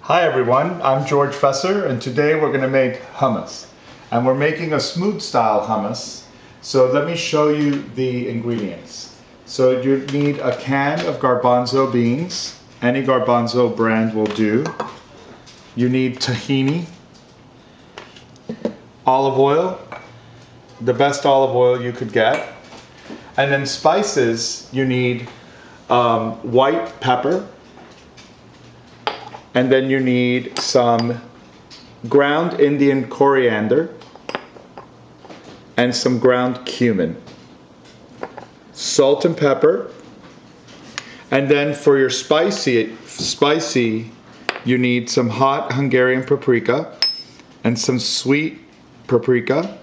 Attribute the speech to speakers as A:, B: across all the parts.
A: Hi everyone, I'm George Fesser, and today we're going to make hummus. And we're making a smooth style hummus. So let me show you the ingredients. So you need a can of garbanzo beans. Any garbanzo brand will do. You need tahini, olive oil, the best olive oil you could get. And then spices, you need white pepper. And then you need some ground Indian coriander and some ground cumin, salt and pepper. And then for your spicy, you need some hot Hungarian paprika and some sweet paprika.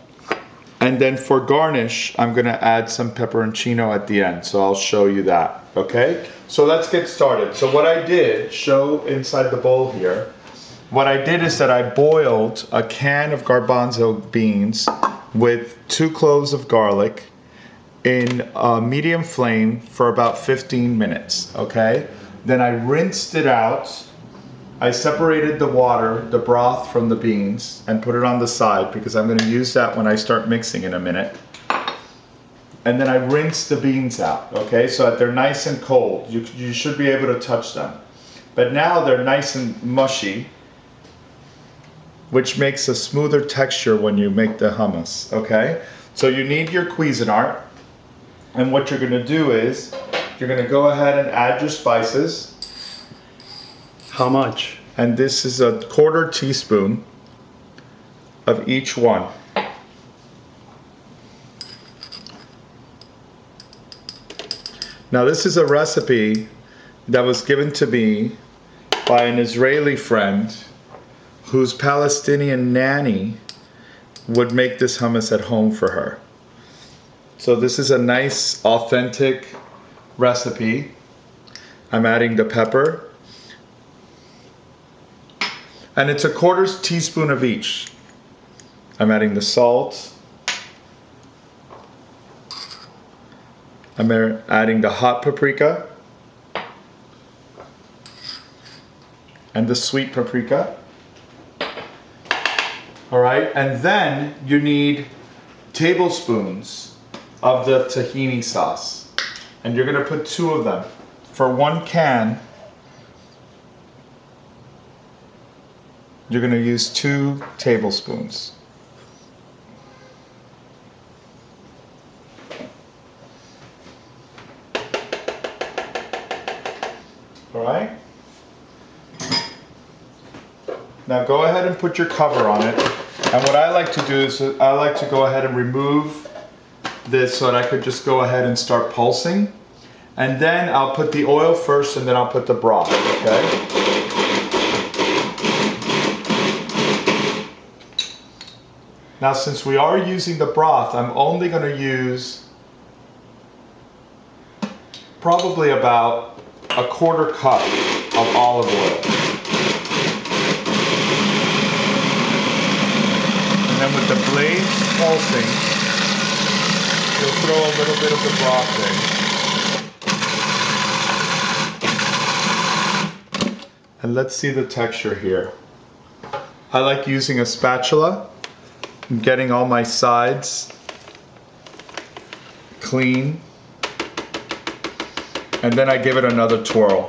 A: And then for garnish, I'm gonna add some pepperoncino at the end. So I'll show you that, okay? So let's get started. So what I did, show inside the bowl here, what I did is that I boiled a can of garbanzo beans with 2 cloves of garlic in a medium flame for about 15 minutes, okay? Then I rinsed it out. I separated the water, the broth from the beans, and put it on the side because I'm going to use that when I start mixing in a minute. And then I rinsed the beans out, okay? So that they're nice and cold. You should be able to touch them. But now they're nice and mushy, which makes a smoother texture when you make the hummus, okay? So you need your Cuisinart. And what you're going to do is, you're going to go ahead and add your spices.
B: How much?
A: And this is a 1/4 teaspoon of each one. Now this is a recipe that was given to me by an Israeli friend whose Palestinian nanny would make this hummus at home for her. So this is a nice, authentic recipe. I'm adding the pepper. And it's a 1/4 teaspoon of each. I'm adding the salt. I'm adding the hot paprika and the sweet paprika. All right, and then you need tablespoons of the tahini sauce. And you're gonna put 2 of them. For 1 can, you're gonna use 2 tablespoons. All right? Now go ahead and put your cover on it. And what I like to do is I like to go ahead and remove this so that I could just go ahead and start pulsing. And then I'll put the oil first and then I'll put the broth, okay? Now since we are using the broth, I'm only going to use probably about a 1/4 cup of olive oil. And then with the blades pulsing, you'll throw a little bit of the broth in. And let's see the texture here. I like using a spatula. I'm getting all my sides clean. And then I give it another twirl.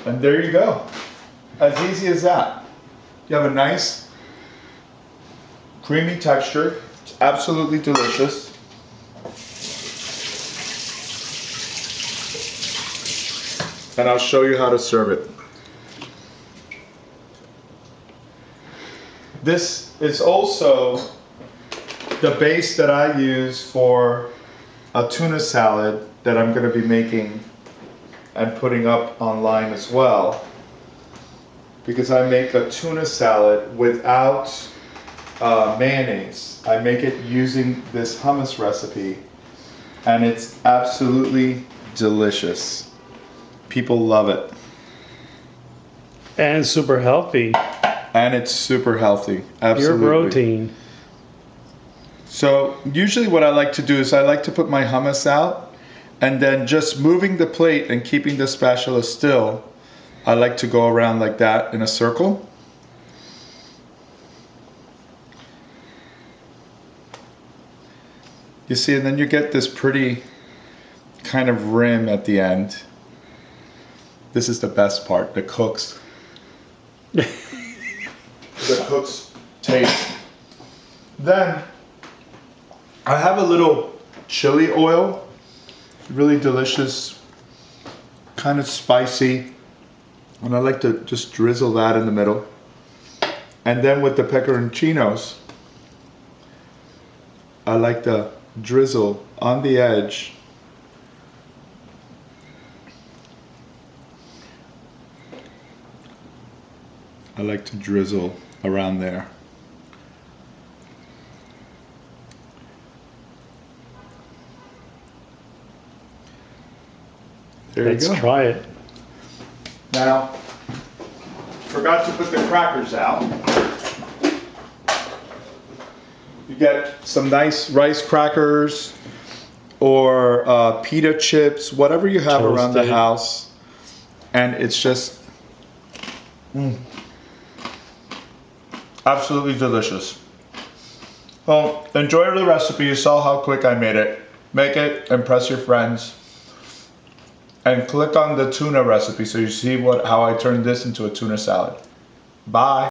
A: And there you go. As easy as that. You have a nice creamy texture. It's absolutely delicious. And I'll show you how to serve it. This is also the base that I use for a tuna salad that I'm going to be making and putting up online as well. Because I make a tuna salad without mayonnaise. I make it using this hummus recipe and it's absolutely delicious. People love it.
B: And super healthy.
A: And it's super healthy. Absolutely.
B: Pure protein.
A: So usually what I like to do is I like to put my hummus out, and then just moving the plate and keeping the spatula still, I like to go around like that in a circle. You see, and then you get this pretty kind of rim at the end. This is the best part, the cooks. The cooks taste. Then I have a little chili oil, really delicious, kind of spicy, and I like to just drizzle that in the middle. And then with the peperoncinos, I like to drizzle on the edge. I like to drizzle around there. There you go.
B: Let's try it.
A: Now, forgot to put the crackers out. You get some nice rice crackers or pita chips, whatever you have around the
B: Toasted.
A: house. And it's just absolutely delicious. Well, enjoy the recipe. You saw how quick I made it. Make it, impress your friends. And click on the tuna recipe so you see how I turned this into a tuna salad. Bye.